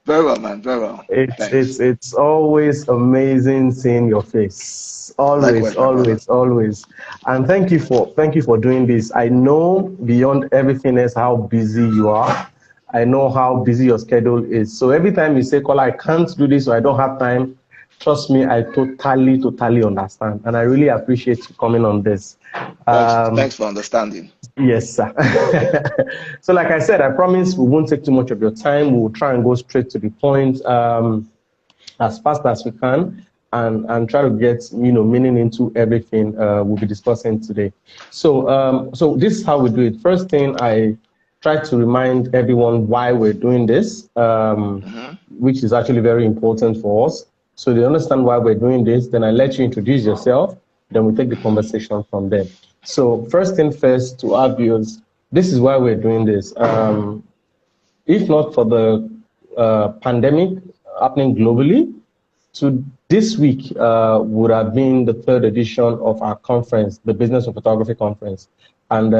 Very well, man. Very well. Thanks. It's always amazing seeing your face. Always, Likewise, my brother. always, always. And thank you for doing this. I know beyond everything else how busy you are. I know how busy your schedule is. So every time you say, "Kola, I can't do this or I don't have time," trust me, I totally understand. And I really appreciate you coming on this. Thanks Um, for understanding. Yes, sir. So, like I said, I promise we won't take too much of your time. We'll try and go straight to the point as fast as we can, and try to get meaning into everything we'll be discussing today. So this is how we do it. First thing, I try to remind everyone why we're doing this, Hmm. which is actually very important for us. So they understand why we're doing this. Then I let you introduce yourself. Then we take the conversation from there. So first thing first, to our viewers, this is why we're doing this. If not for the pandemic happening globally, so this week would have been the third edition of our conference, the Business of Photography Conference. And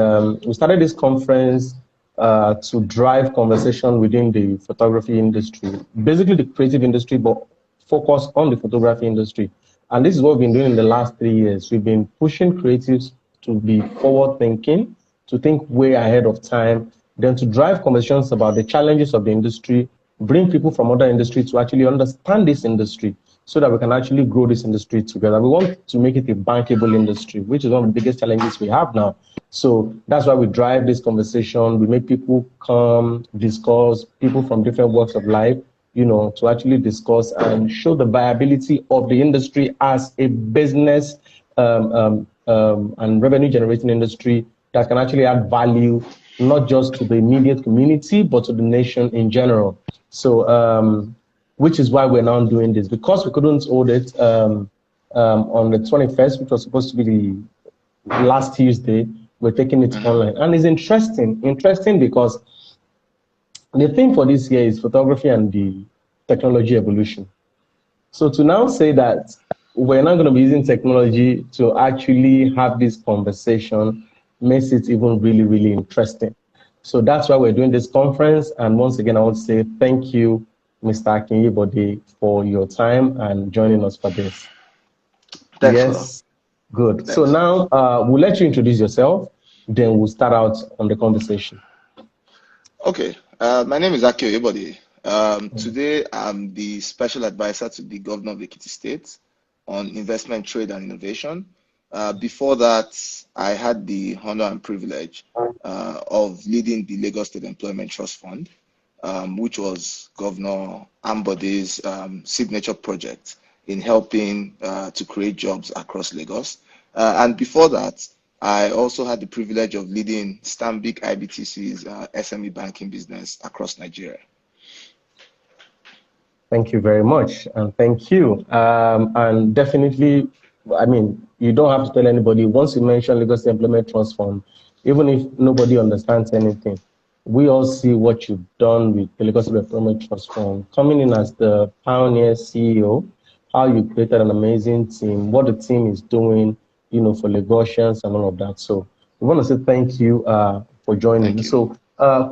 we started this conference to drive conversation within the photography industry, basically the creative industry, but focus on the photography industry. And this is what we've been doing in the last 3 years. We've been pushing creatives to be forward thinking, to think way ahead of time, then to drive conversations about the challenges of the industry, bring people from other industries to actually understand this industry so that we can actually grow this industry together. We want to make it a bankable industry, which is one of the biggest challenges we have now. So that's why we drive this conversation. We make people come, discuss, people from different walks of life, to actually discuss and show the viability of the industry as a business and revenue generating industry that can actually add value, not just to the immediate community, but to the nation in general. So, which is why we're now doing this, because we couldn't hold it on the 21st, which was supposed to be the last Tuesday. We're taking it Hmm. online. And it's interesting because the theme for this year is photography and the technology evolution. So to now say that we're not going to be using technology to actually have this conversation makes it even really interesting. So that's why we're doing this conference. And once again, I want to say thank you, Mr. Akin Oyebode, for your time and joining us for this. Thanks, bro. Yes, good. So Thanks. now we'll let you introduce yourself, then we'll start out on the conversation. Okay. My name is Akin Oyebode. Today, I'm the special advisor to the Governor of Ekiti State on investment, trade, and innovation. Before that, I had the honor and privilege of leading the Lagos State Employment Trust Fund, which was Governor Ambode's signature project in helping to create jobs across Lagos. And before that, I also had the privilege of leading Stanbic IBTC's SME banking business across Nigeria. Thank you very much, and thank you. And definitely, I mean, you don't have to tell anybody. Once you mention Lagos State Employment Trust Fund, even if nobody understands anything, we all see what you've done with the Lagos State Employment Trust Fund, coming in as the pioneer CEO, how you created an amazing team, what the team is doing, for Lagosians and all of that. So we want to say thank you for joining. Thank you. So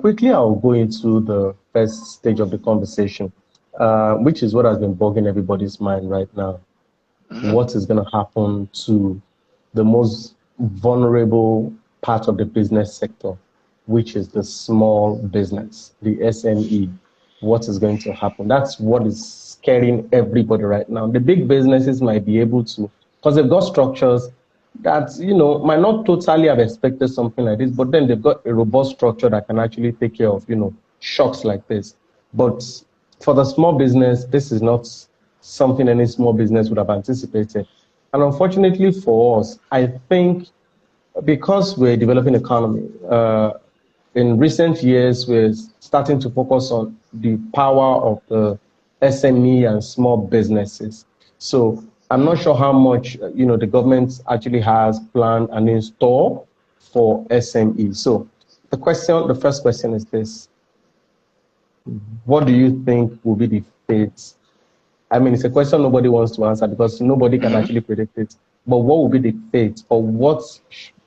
quickly, I'll go into the first stage of the conversation, which is what has been bugging everybody's mind right now. Mhm. What is going to happen to the most vulnerable part of the business sector, which is the small business, the SME? What is going to happen? That's what is scaring everybody right now. The big businesses might be able to, because they've got structures that might not totally have expected something like this, but then they've got a robust structure that can actually take care of shocks like this. But for the small business, this is not something any small business would have anticipated. And unfortunately for us, I think because we're a developing economy, in recent years, we're starting to focus on the power of the SME and small businesses. So I'm not sure how much the government actually has planned and in store for SME. So the first question is this: what do you think will be the fate? I mean, it's a question nobody wants to answer because nobody can Mhm. actually predict it. But what will be the fate, or what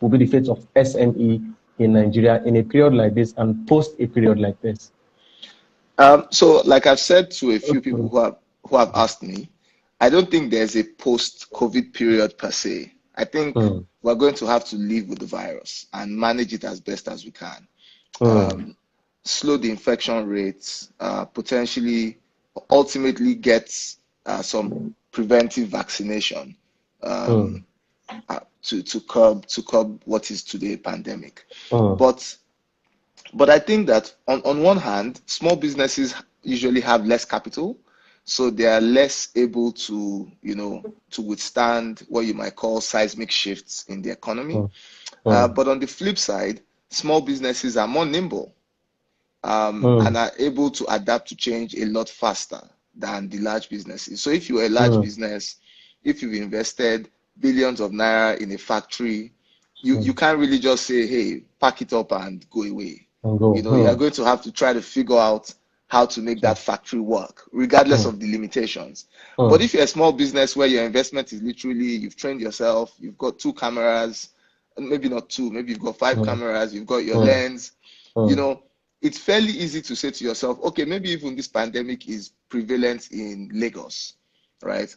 will be the fate of SME in Nigeria in a period like this and post a period like this? So like I've said to a few people Mm, who have asked me, I don't think there's a post-COVID period per se. I think mm, we're going to have to live with the virus and manage it as best as we can. mm, Um, Slow the infection rates, potentially, ultimately get some preventive vaccination mm, um, to curb what is today a pandemic. mm, But I think that on one hand, small businesses usually have less capital, so they are less able to, to withstand what you might call seismic shifts in the economy. mm, mm, But on the flip side, small businesses are more nimble, and mm, are able to adapt to change a lot faster than the large businesses. So if you're a large mm, business, if you've invested billions of naira in a factory, you mm. can't really just say, hey, pack it up and go away. And go. You're going to have to try to figure out how to make that Mm, factory work, regardless mm, of the limitations. But mm, if you're a small business where your investment is literally, you've trained yourself, you've got two cameras, maybe not two, maybe you've got five mm, cameras, you've got your mm, lens, you mm, know, it's fairly easy to say to yourself, okay, maybe even this pandemic is prevalent in Lagos, right?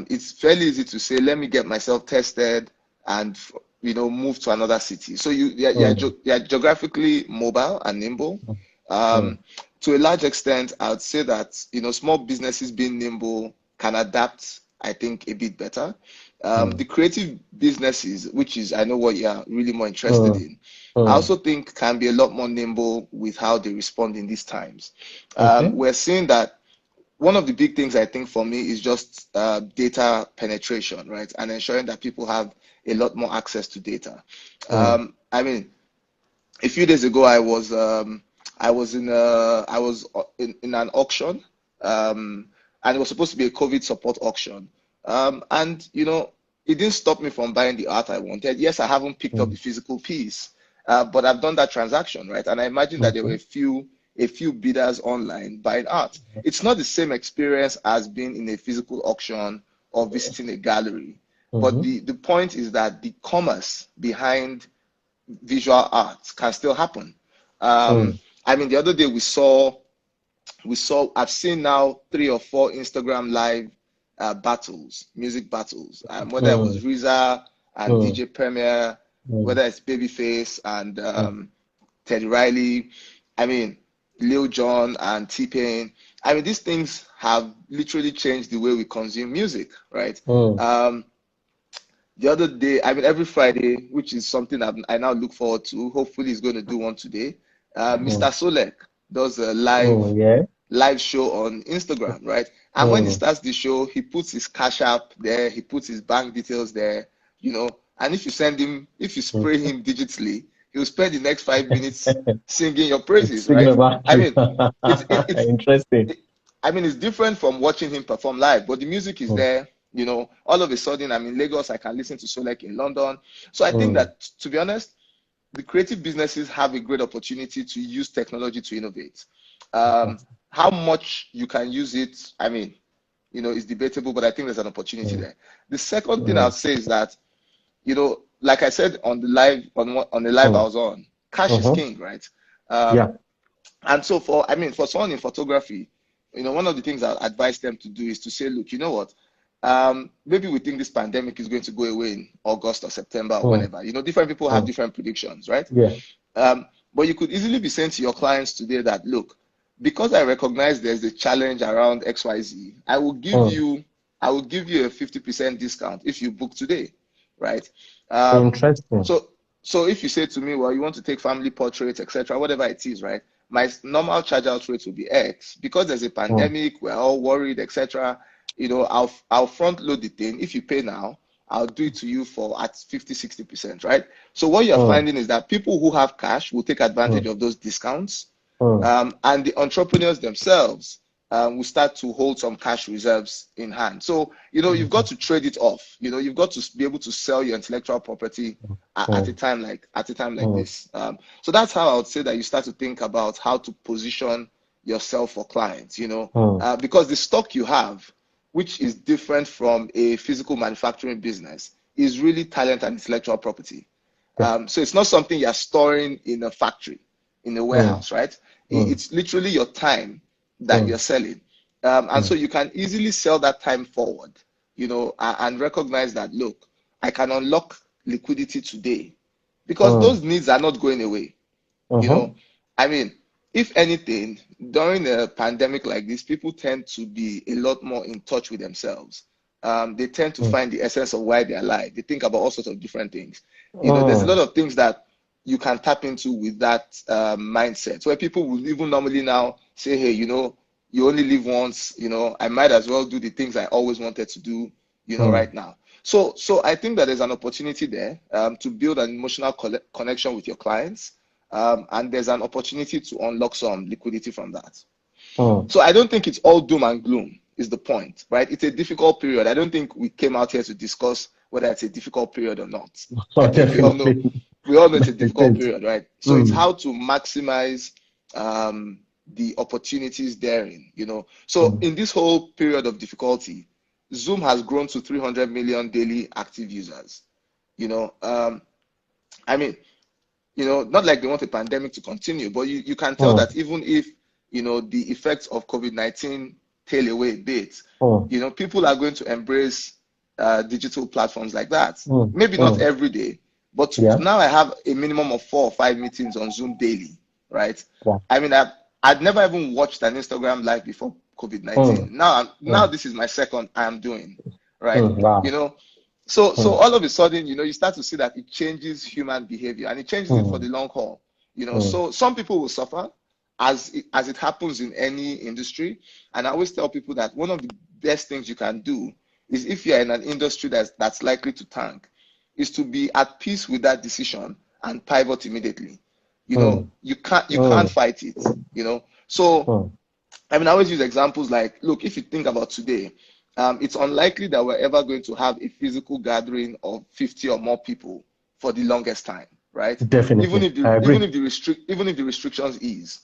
It's fairly easy to say, let me get myself tested and move to another city. So mm, you're geographically mobile and nimble. mm, Um, to a large extent, I would say that small businesses being nimble can adapt, I think, a bit better. mm, The creative businesses, which is I know what you're really more interested mm, in, I mm. also think can be a lot more nimble with how they respond in these times. Okay. We're seeing that one of the big things I think for me is just data penetration, right? And ensuring that people have a lot more access to data. Mm, I mean, a few days ago, I was in an auction, and it was supposed to be a COVID support auction. And it didn't stop me from buying the art I wanted. Yes, I haven't picked up the mm, physical piece, but I've done that transaction, right? And I imagine that there were okay. a few bidders online buying art. It's not the same experience as being in a physical auction or visiting a gallery. But Mm-hmm. the point is that the commerce behind visual arts can still happen. Um, Mm, I mean, the other day I've seen now 3 or 4 Instagram live battles, music battles, whether it was mm, RZA and mm, DJ Premier, mm, whether it's Babyface and mm, Teddy Riley. I mean, Lil Jon and T-Pain. I mean, these things have literally changed the way we consume music, right? mm, Um, the other day, I mean, every Friday, which is something I now look forward to. Hopefully, he's going to do one today. Mr. mm, Solek does a live mm, yeah. live show on Instagram, right? And when he Mm. starts the show, he puts his cash app there, he puts his bank details there, and if you Mm. spray him digitally, he'll spend the next 5 minutes singing your praises, Signal right? back I you. mean, it's it, it's Interesting. it, I mean, it's different from watching him perform live, but the music is Mm, there. All of a sudden, I'm in Lagos, I can listen to Solek in London. So I think mm, that, to be honest, the creative businesses have a great opportunity to use technology to innovate. Um, fantastic. how much you can use it, I mean, is debatable, but I think there's an opportunity Mm, there. The second thing I'll mm, say is that, like I said on the live I mm, was on, cash is mhm. king, right? Um, Yeah. and so for someone in photography, one of the things I advise them to do is to say, look, you know what? Maybe we think this pandemic is going to go away in August or September or Mm, whenever. Different people have mm, different predictions, right? yeah. But you could easily be saying to your clients today that, look, because I recognize there's a challenge around XYZ, Mm. I will give you a 50% discount if you book today, right? Um, Interesting. so so if you say to me, well, you want to take family portraits, etc., whatever it is, right? My normal charge out rate will be X. Because there's a Mm, pandemic, we're all worried, etc. I'll front load the thing. If you pay now, I'll do it to you for at 50, 60%, right? So what you're mm, finding is that people who have cash will take advantage mm, of those discounts, mm, and the entrepreneurs themselves will start to hold some cash reserves in hand. So, you've got mhm, to trade it off. You've got to be able to sell your intellectual property at a mm, time like mm, this. So that's how I would say that you start to think about how to position yourself for clients. mm. Because the stock you have, which is different from a physical manufacturing business, is really talent and intellectual property. Yeah. So it's not something you're storing in a factory, in a Mm, warehouse, right? It's literally your time that you're selling. And so you can easily sell that time forward, and recognize that, look, I can unlock liquidity today because those needs are not going away. I mean, if anything, during a pandemic like this, people tend to be a lot more in touch with themselves. They tend to find the essence of why they're alive. They think about all sorts of different things. There's a lot of things that you can tap into with that mindset, where people will even normally now say, hey, you only live once, I might as well do the things I always wanted to do, right now. So I think that there's an opportunity there to build an emotional connection with your clients. And there's an opportunity to unlock some liquidity from that. So I don't think it's all doom and gloom is the point, right? It's a difficult period. I don't think we came out here to discuss whether it's a difficult period or not. I think we all know it's a difficult period, right? So it's how to maximize the opportunities therein, So in this whole period of difficulty, Zoom has grown to 300 million daily active users. I mean, not like they want a pandemic to continue, but you can tell that even if, the effects of COVID-19 tail away a bit, people are going to embrace digital platforms like that. Maybe not every day, but now I have a minimum of 4 or 5 meetings on Zoom daily, right? I mean, I'd never even watched an Instagram live before COVID-19. Now this is my second I'm doing, right? So all of a sudden, you start to see that it changes human behavior, and it changes it for the long haul. So some people will suffer as it happens in any industry. And I always tell people that one of the best things you can do is, if you're in an industry that's likely to tank, is to be at peace with that decision and pivot immediately. You can't fight it, So I mean, I always use examples like, look, if you think about today, it's unlikely that we're ever going to have a physical gathering of 50 or more people for the longest time, right? Definitely. Even if the restrictions ease.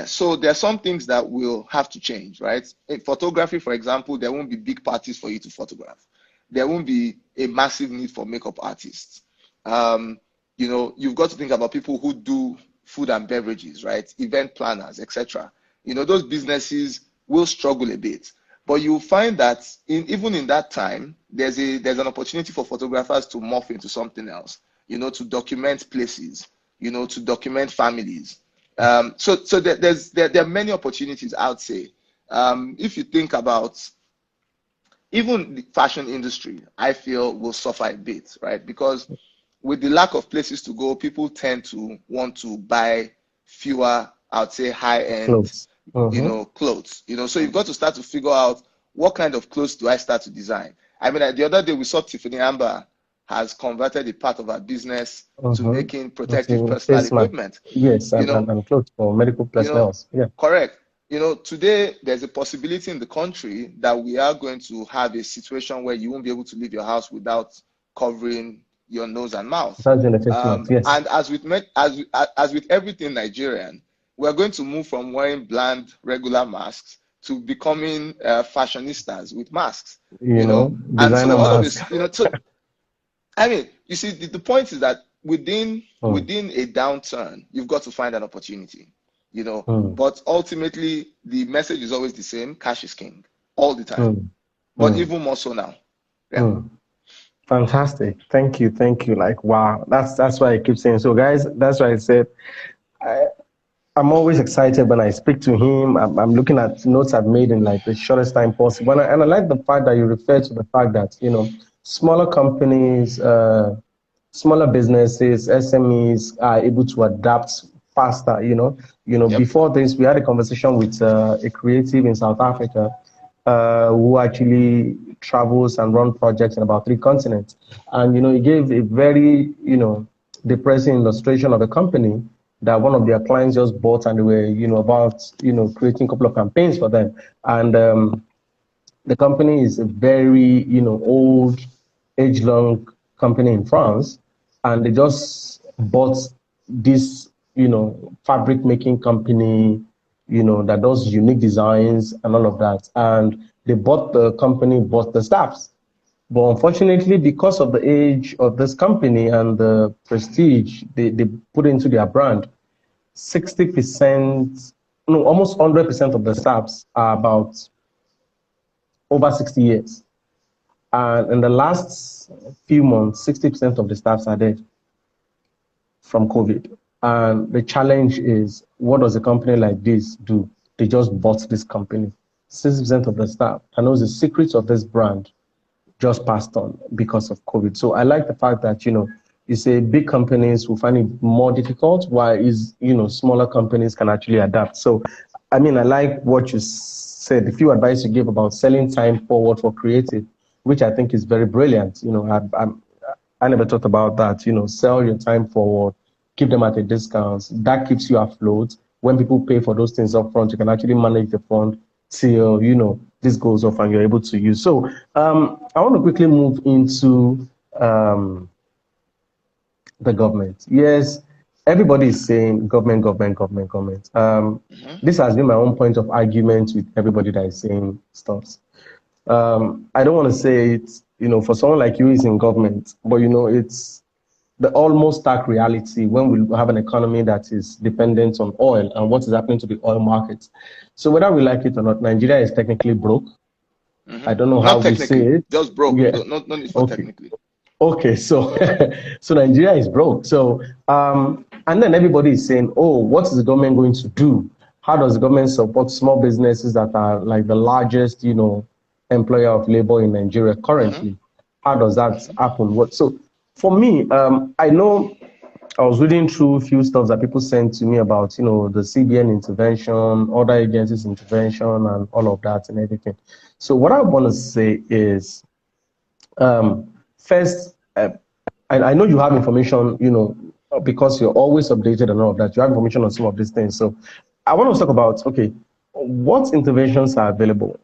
So there are some things that will have to change, right? In photography, for example, there won't be big parties for you to photograph. There won't be a massive need for makeup artists. You've got to think about people who do food and beverages, right? Event planners, etc. Those businesses will struggle a bit. But you'll find that even in that time, there's an opportunity for photographers to morph into something else, to document places, to document families. So there are many opportunities, I would say. If you think about even the fashion industry, I feel will suffer a bit, right? Because with the lack of places to go, people tend to want to buy fewer, I would say, high-end clothes. So you've got to start to figure out, what kind of clothes do I start to design? I mean, the other day we saw Tiffany Amber has converted a part of her business to making protective personal equipment. Yes, and clothes for medical personnel. Correct. Today there's a possibility in the country that we are going to have a situation where you won't be able to leave your house without covering your nose and mouth. Yes. And as with everything Nigerian, we're going to move from wearing bland regular masks to becoming fashionistas with masks. And so all of this, so I mean, you see, the point is that within a downturn, you've got to find an opportunity. But ultimately the message is always the same: cash is king all the time. But even more so now. Fantastic. Thank you. Like, wow, that's why I keep saying. So guys, that's why I said I'm always excited when I speak to him. I'm looking at notes I've made in like the shortest time possible. And I like the fact that you refer to the fact that, smaller companies, smaller businesses, SMEs are able to adapt faster, Before this, we had a conversation with a creative in South Africa who actually travels and run projects in about 3 continents. And, he gave a very, depressing illustration of a company that one of their clients just bought, and they were, about, creating a couple of campaigns for them. And the company is a very, old, age-long company in France, and they just bought this, fabric making company, that does unique designs and all of that. And they bought the company, bought the staffs. But unfortunately, because of the age of this company and the prestige they put into their brand, 60%, no, almost 100% of the staffs are about over 60 years. And in the last few months, 60% of the staffs are dead from COVID. And the challenge is, what does a company like this do? They just bought this company. 60% of the staff, and knows the secrets of this brand just passed on because of COVID. So I like the fact that, you say big companies will find it more difficult, while smaller companies can actually adapt. So, I mean, I like what you said, the few advice you gave about selling time forward for creative, which I think is very brilliant. I never thought about that. Sell your time forward, keep them at a discount. That keeps you afloat. When people pay for those things up front, you can actually manage the fund till, this goes off and you're able to use. So I want to quickly move into the government. Yes, everybody is saying government, government, government, government. This has been my own point of argument with everybody that is saying stuff. I don't want to say it, for someone like you is in government, but it's the almost stark reality when we have an economy that is dependent on oil and what is happening to the oil markets. So whether we like it or not, Nigeria is technically broke. I don't know how Not we say technically, it. just broke. Yeah. No need for Okay. technically. Okay, so so Nigeria is broke. So and then everybody is saying, oh, what is the government going to do? How does the government support small businesses that are like the largest, employer of labor in Nigeria currently? How does that happen? So for me, I know I was reading through a few stuff that people sent to me about, the CBN intervention, other agencies intervention, and all of that and everything. So what I want to say is, first, I know you have information, because you're always updated and all of that. You have information on some of these things. So I want to talk about, okay, what interventions are available?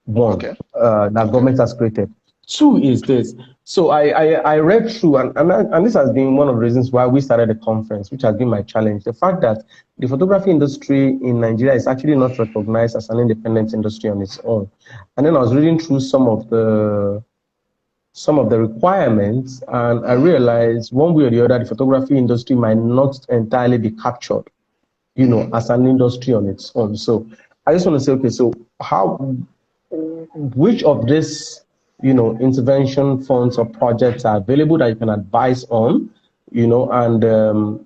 One, that government has created. Two is this. So I read through, and this has been one of the reasons why we started the conference, which has been my challenge. The fact that the photography industry in Nigeria is actually not recognized as an independent industry on its own. And then I was reading through some of the requirements, and I realized one way or the other, the photography industry might not entirely be captured, as an industry on its own. So I just want to say, okay, so which of these, intervention funds or projects are available that you can advise on, and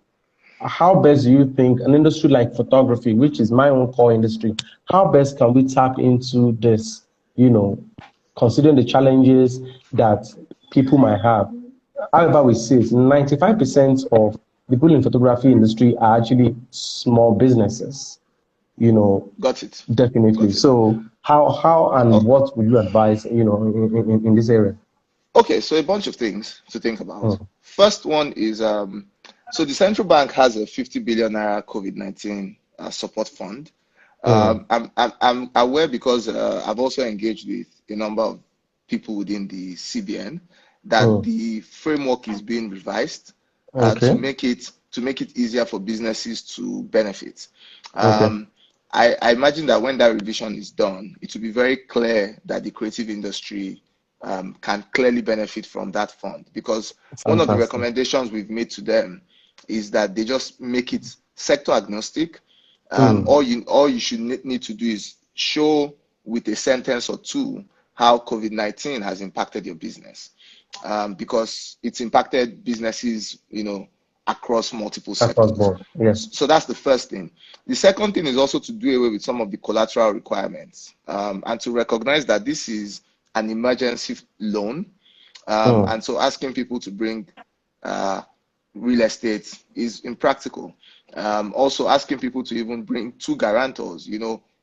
how best do you think an industry like photography, which is my own core industry, how best can we tap into this, considering the challenges that people might have? However, we see it, 95% of people in photography industry are actually small businesses. Got it. Definitely. So how and what would you advise, in this area? Okay, so a bunch of things to think about. First one is, so the central bank has a 50 billion naira COVID-19 support fund. I'm aware because I've also engaged with a number of people within the CBN that the framework is being revised to make it easier for businesses to benefit. I imagine that when that revision is done, it will be very clear that the creative industry can clearly benefit from that fund, because one of the recommendations we've made to them is that they just make it sector agnostic. All you should need to do is show with a sentence or two how COVID-19 has impacted your business, because it's impacted businesses, across multiple sectors. Yes. So that's the first thing. The second thing is also to do away with some of the collateral requirements, and to recognize that this is an emergency loan, and so asking people to bring real estate is impractical. Also asking people to even bring two guarantors.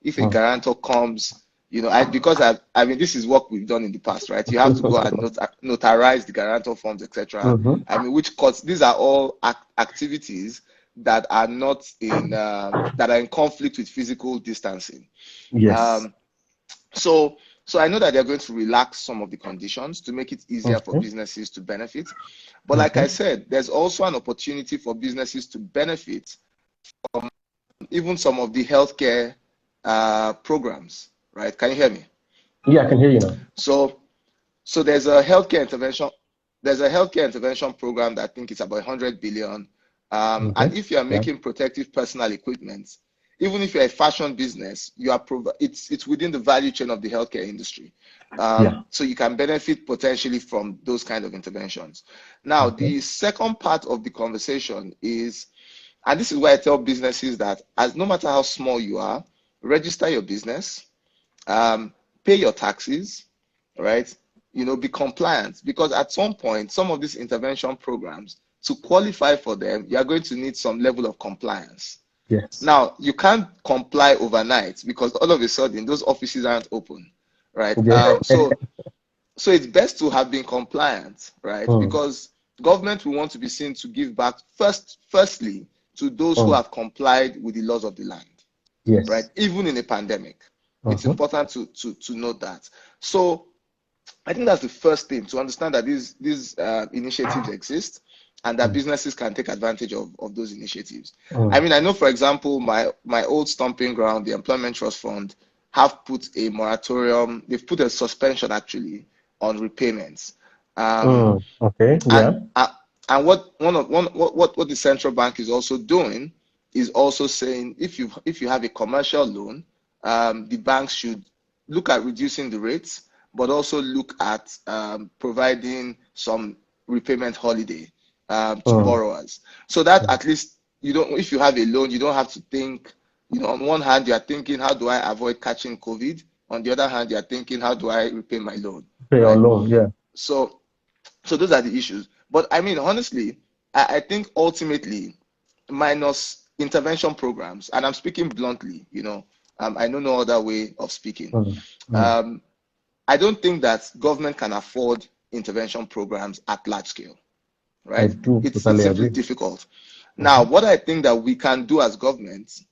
If a guarantor comes, I mean, this is what we've done in the past, right? You have to go and notarize the guarantor forms, etc. I mean, which costs, these are all activities that are not in that are in conflict with physical distancing. Yes. So I know that they're going to relax some of the conditions to make it easier for businesses to benefit. But like I said, there's also an opportunity for businesses to benefit from even some of the healthcare programs, right? Can you hear me? Yeah, I can hear you now. So there's a healthcare intervention. There's a healthcare intervention program that I think is about 100 billion And if you are Yeah. making protective personal equipment, even if you're a fashion business, it's within the value chain of the healthcare industry. Yeah. So you can benefit potentially from those kind of interventions. Now, the second part of the conversation is, and this is why I tell businesses that as no matter how small you are, register your business, pay your taxes, right? Be compliant, because at some point, some of these intervention programs, to qualify for them, you are going to need some level of compliance. Yes. Now, you can't comply overnight because all of a sudden those offices aren't open, right? Yeah. So it's best to have been compliant, right? Mm. Because government will want to be seen to give back firstly to those who Mm. have complied with the laws of the land, right? Yes. Even in a pandemic, it's Mm-hmm. important to note that. So I think that's the first thing, to understand that these initiatives exist and that businesses can take advantage of those initiatives. I Mm. mean, I know, for example, my old stomping ground, the Employment Trust Fund, have put a moratorium, they've put a suspension actually on repayments. Mm. Okay. And Yeah. and what the central bank is also doing is also saying, if you have a commercial loan, the banks should look at reducing the rates, but also look at providing some repayment holiday to Mm. borrowers, so that at least if you have a loan, you don't have to think. On one hand, you are thinking, how do I avoid catching COVID? On the other hand, you are thinking, how do I repay my loan, Pay your right? loan. Yeah. So those are the issues. But I mean, honestly, I think ultimately, minus intervention programs, and I'm speaking bluntly, I know no other way of speaking. Mm. Mm. Um, I don't think that government can afford intervention programs at large scale, I right? do It's totally simply agree. difficult. Now, Mm-hmm. what I think that we can do as government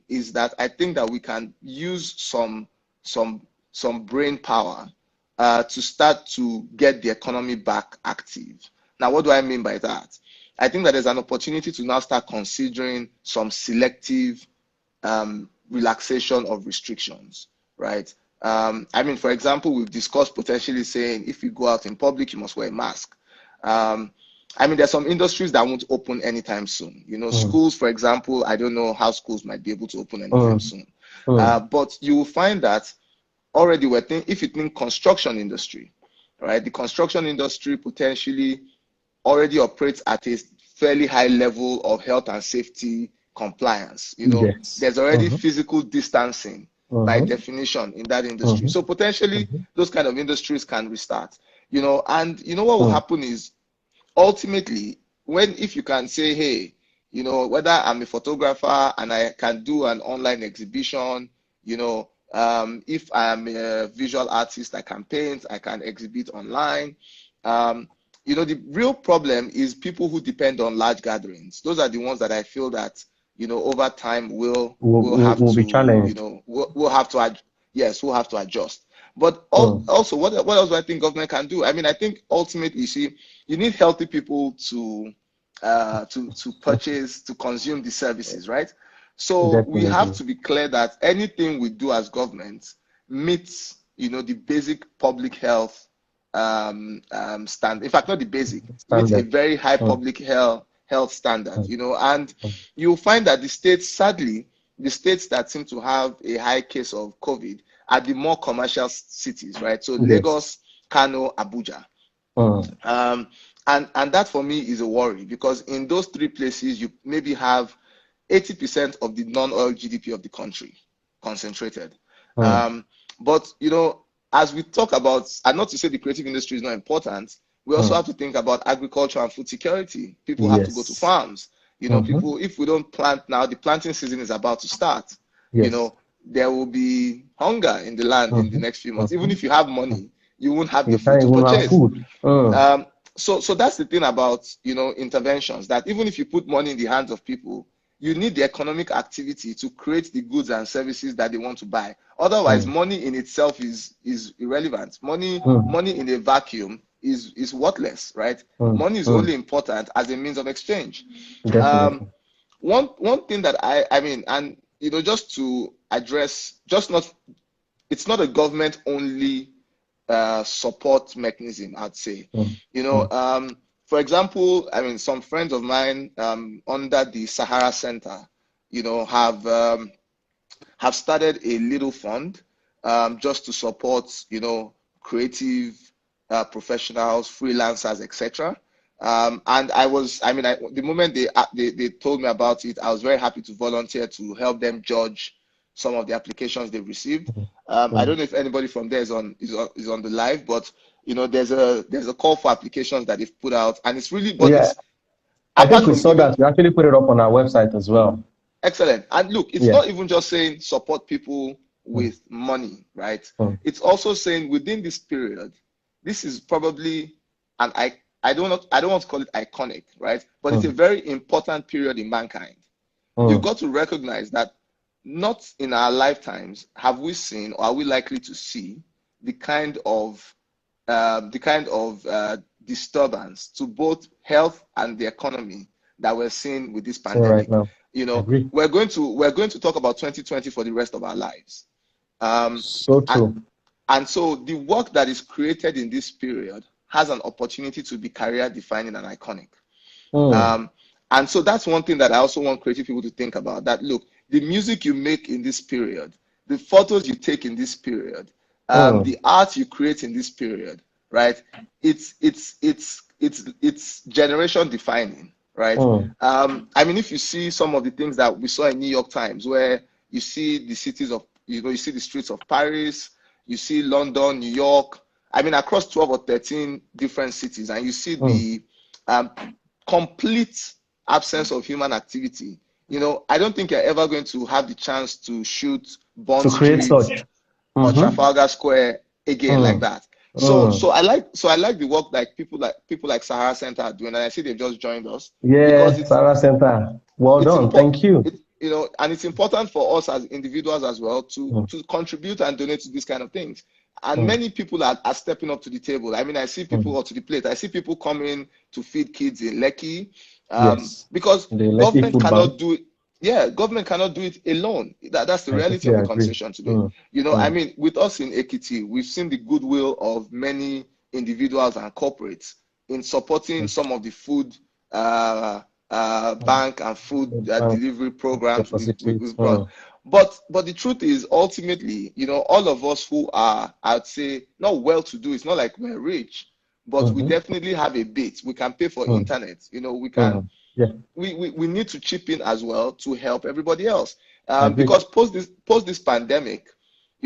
is that I think that we can use some brain power to start to get the economy back active. Now, what do I mean by that? I think that there's an opportunity to now start considering some selective relaxation of restrictions, right? I mean, for example, we've discussed potentially saying if you go out in public, you must wear a mask. I mean, there's some industries that won't open anytime soon. Mm. Schools, for example, I don't know how schools might be able to open anytime Mm. soon. Mm. But you will find that already if you think construction industry, right? The construction industry potentially already operates at a fairly high level of health and safety compliance. Yes. There's already Mm-hmm. physical distancing by Mm-hmm. definition in that industry. Mm-hmm. So potentially Mm-hmm. those kind of industries can restart. And what will Mm. happen is ultimately, if you can say, hey, whether I'm a photographer and I can do an online exhibition, if I'm a visual artist, I can paint, I can exhibit online. The real problem is people who depend on large gatherings. Those are the ones that I feel that, over time will have Will be to, challenged. will have to, yes, we'll have to adjust. But Mm. also, what else do I think government can do? I mean, I think ultimately, you see, you need healthy people to purchase, to consume the services, right? So we have Definitely. to be clear that anything we do as government meets, the basic public health standard. In fact, not the basic, meets a Standard. very high Mm. public health standard. Mm. And Mm. you'll find that sadly, the states that seem to have a high case of COVID are the more commercial cities, right? So Yes. Lagos, Kano, Abuja. Mm. And that for me is a worry, because in those three places you maybe have 80% of the non-oil GDP of the country concentrated. Mm. Um, but as we talk about, and not to say the creative industry is not important, we also Mm. have to think about agriculture and food security. People have to go to Yes. farms. Mm-hmm. People, if we don't plant now, the planting season is about to start. You Yes. know, there will be hunger in the land in the Mm-hmm. next few months. Even Mm-hmm. if you have money, you won't have the You food can't to even have purchase. food. Mm. So that's the thing about interventions, that even if you put money in the hands of people, you need the economic activity to create the goods and services that they want to buy. Otherwise, Mm. money in itself is irrelevant. Mm. Money in a vacuum is worthless, right? Mm. Money is Mm. only important as a means of exchange. Um, Definitely. one thing that I mean, and just to address, it's not a government only support mechanism, I'd say. Mm. You know, Mm. um, for example, I mean, some friends of mine under the Sahara Center, have started a little fund just to support, creative professionals, freelancers, etc. And the moment they told me about it, I was very happy to volunteer to help them judge some of the applications they've received. I don't know if anybody from there is on the live, but there's a call for applications that they've put out, and it's really, but Yeah, it's I think apart we from saw giving. that. We actually put it up on our website as well. Excellent. And look, it's Yeah. not even just saying support people with money, right? It's also saying within this period, this is probably I don't want to call it iconic, right? But it's a very important period in mankind. You've got to recognize that not in our lifetimes have we seen or are we likely to see the kind of disturbance to both health and the economy that we're seeing with this pandemic. Right now. We're going to talk about 2020 for the rest of our lives. So true. And so the work that is created in this period has an opportunity to be career defining and iconic. And so that's one thing that I also want creative people to think about, that look, the music you make in this period, the photos you take in this period, the art you create in this period, right? It's generation defining, right? I mean, if you see some of the things that we saw in New York Times, where you see the cities of, you see the streets of Paris, you see London, New York, I mean, across 12 or 13 different cities, and you see the complete absence of human activity. I don't think you're ever going to have the chance to shoot Bond Street or Trafalgar Square again like that. So I like the work like people like Sahara Center are doing, and I see they've just joined us. Yeah, Sahara Center. Well done. Thank you. And it's important for us as individuals as well to contribute and donate to these kind of things. And many people are stepping up to the table. I mean, I see people to the plate. I see people coming to feed kids in Lekki, because government cannot do it. Yeah, government cannot do it alone. That's the reality of the conversation today. I mean, with us in Ekiti, we've seen the goodwill of many individuals and corporates in supporting some of the food bank and food delivery programs we've brought. But the truth is, ultimately, all of us who are, I'd say, not well-to-do, it's not like we're rich, but we definitely have a bit. We can pay for internet. We can. We need to chip in as well to help everybody else. Because post this pandemic,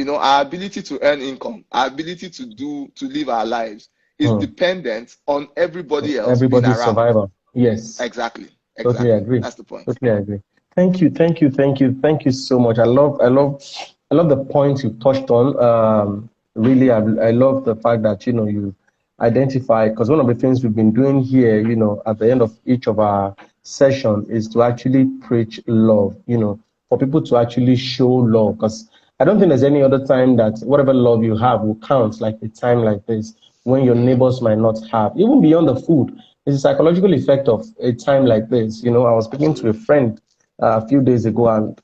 our ability to earn income, our ability to live our lives is dependent on everybody else being around. Survival. Yes. Exactly. Totally agree. That's the point. Totally agree. Thank you so much. I love the points you touched on. Really, I love the fact that you identify, because one of the things we've been doing here, at the end of each of our session is to actually preach love. For people to actually show love, because I don't think there's any other time that whatever love you have will count like a time like this, when your neighbors might not have, even beyond the food. It's a psychological effect of a time like this. I was speaking to a friend a few days ago, and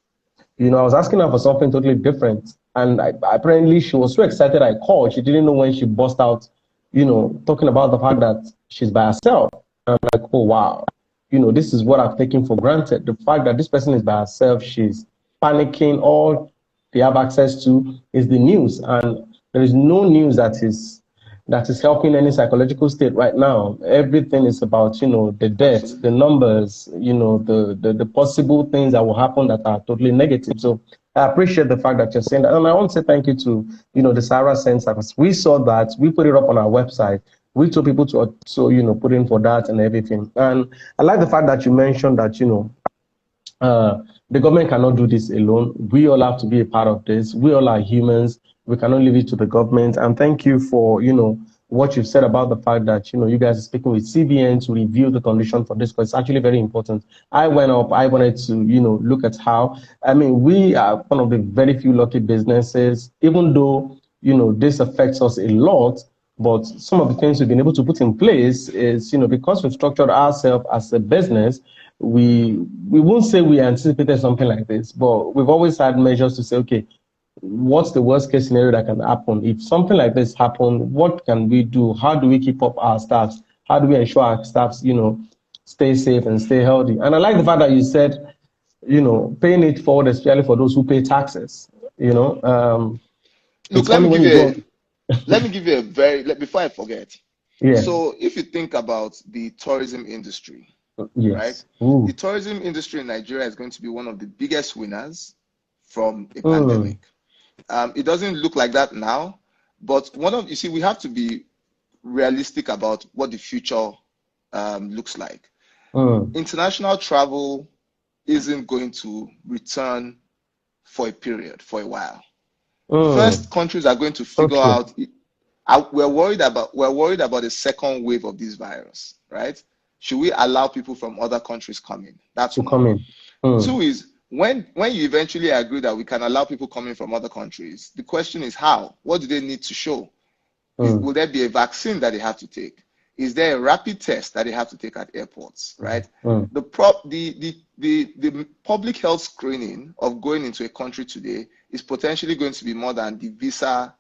I was asking her for something totally different, and apparently she was so excited I called. She didn't know when she burst out, talking about the fact that she's by herself. And I'm like, oh wow, this is what I've taken for granted. The fact that this person is by herself, she's panicking. All they have access to is the news, and there is no news that is helping any psychological state right now. Everything is about, the deaths, the numbers, the possible things that will happen that are totally negative. So I appreciate the fact that you're saying that. And I want to say thank you to, the Sahara Center, because we saw that, we put it up on our website. We told people to also, put in for that and everything. And I like the fact that you mentioned that, the government cannot do this alone. We all have to be a part of this. We all are humans. We cannot leave it to the government. And thank you for, what you've said about the fact that, you guys are speaking with CBN to review the condition for this, because it's actually very important. I wanted to, look at how, we are one of the very few lucky businesses, even though, this affects us a lot. But some of the things we've been able to put in place is, because we've structured ourselves as a business, we won't say we anticipated something like this, but we've always had measures to say, okay, what's the worst case scenario that can happen? If something like this happens, what can we do? How do we keep up our staffs? how do we ensure our staffs, stay safe and stay healthy? And I like the fact that you said, paying it forward, especially for those who pay taxes. Look, It's funny when you go. let me give you a before I forget. Yeah. So if you think about the tourism industry, right? Yes. The Ooh. tourism industry in Nigeria is going to be one of the biggest winners from a Mm. pandemic. It doesn't look like that now, but you see, we have to be realistic about what the future looks like. Mm. International travel isn't going to return for a while. Mm. First, countries are going to So figure true. out. We're worried about a second wave of this virus, right? Should we allow people from other countries coming? That's To one. come in. Mm. Two is when you eventually agree that we can allow people coming from other countries, the question is how? What do they need to show? Mm. Will there be a vaccine that they have to take? Is there a rapid test that they have to take at airports, right? Mm. The public health screening of going into a country today is potentially going to be more than the visa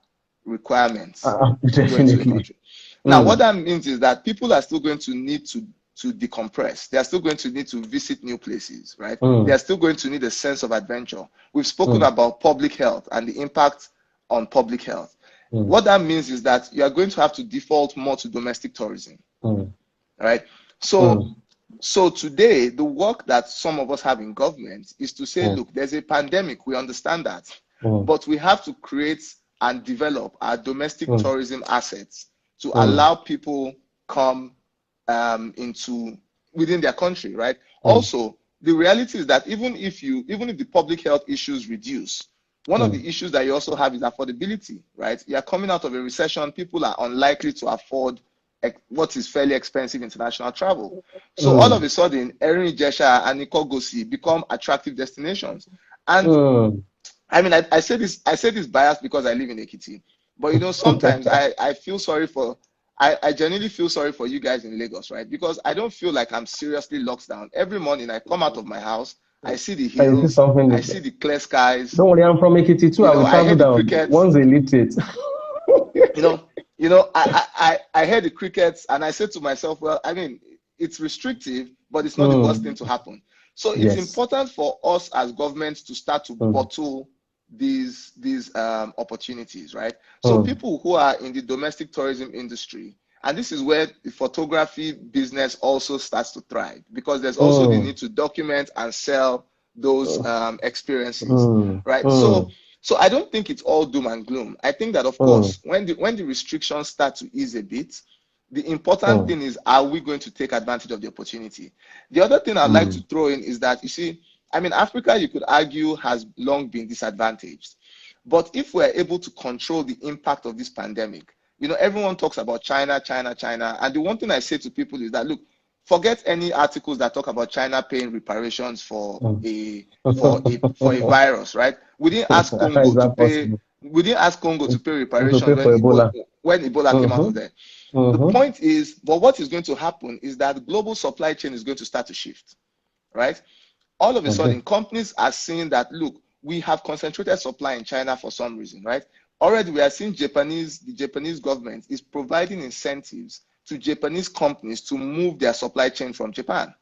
requirements to go into a Definitely. country. Now, what Mm. that means is that people are still going to need to decompress. They are still going to need to visit new places, right? They Mm. are still going to need a sense of adventure. We've spoken Mm. about public health and the impact on public health. Mm. What that means is that you are going to have to default more to domestic tourism, Mm. right? So, Mm. so today, the work that some of us have in government is to say, Mm. look, there's a pandemic, we understand that, Mm. but we have to create and develop our domestic Mm. tourism assets to Mm. allow people come into within their country, right? Mm. Also, the reality is that even if the public health issues reduce, one of Mm. the issues that you also have is affordability, right? You're coming out of a recession, people are unlikely to afford what is fairly expensive international travel. So all of Mm. a sudden, Erin Ijesha and Ikogosi become attractive destinations. And Mm. I mean, I say this biased because I live in Ekiti, but sometimes I feel sorry for I genuinely feel sorry for you guys in Lagos, right? Because I don't feel like I'm seriously locked down. Every morning I come out of my house, I see the I see hills, something I see different. the clear skies, Don't worry, I'm from Ekiti too. I will I travel hear the down crickets, once they lift it. you know, I heard the crickets and I said to myself, well, I mean, it's restrictive, but it's not the worst thing Mm. to happen. So it's Yes. important for us as governments to start to Mm. bottle these opportunities, right? So Mm. people who are in the domestic tourism industry, and this is where the photography business also starts to thrive because there's also the Mm. need to document and sell those experiences, Mm. right? Mm. So I don't think it's all doom and gloom. I think that, of Mm. course, when the restrictions start to ease a bit, the important Mm. thing is, are we going to take advantage of the opportunity? The other thing I'd like to Mm. throw in is that, you see, I mean, Africa, you could argue, has long been disadvantaged. But if we're able to control the impact of this pandemic, everyone talks about China, China, China. And the one thing I say to people is that, look, forget any articles that talk about China paying reparations for Mm. a virus, right? We didn't ask How is Congo to that pay. possible? We didn't ask Congo to pay To reparations pay for Ebola. when Ebola came out of Mm-hmm. there. The Mm-hmm. point is, but what is going to happen is that global supply chain is going to start to shift, right? All of a Agree. sudden, companies are seeing that, look, we have concentrated supply in China for some reason, right? Already, we are seeing the Japanese government is providing incentives to Japanese companies to move their supply chain from Japan,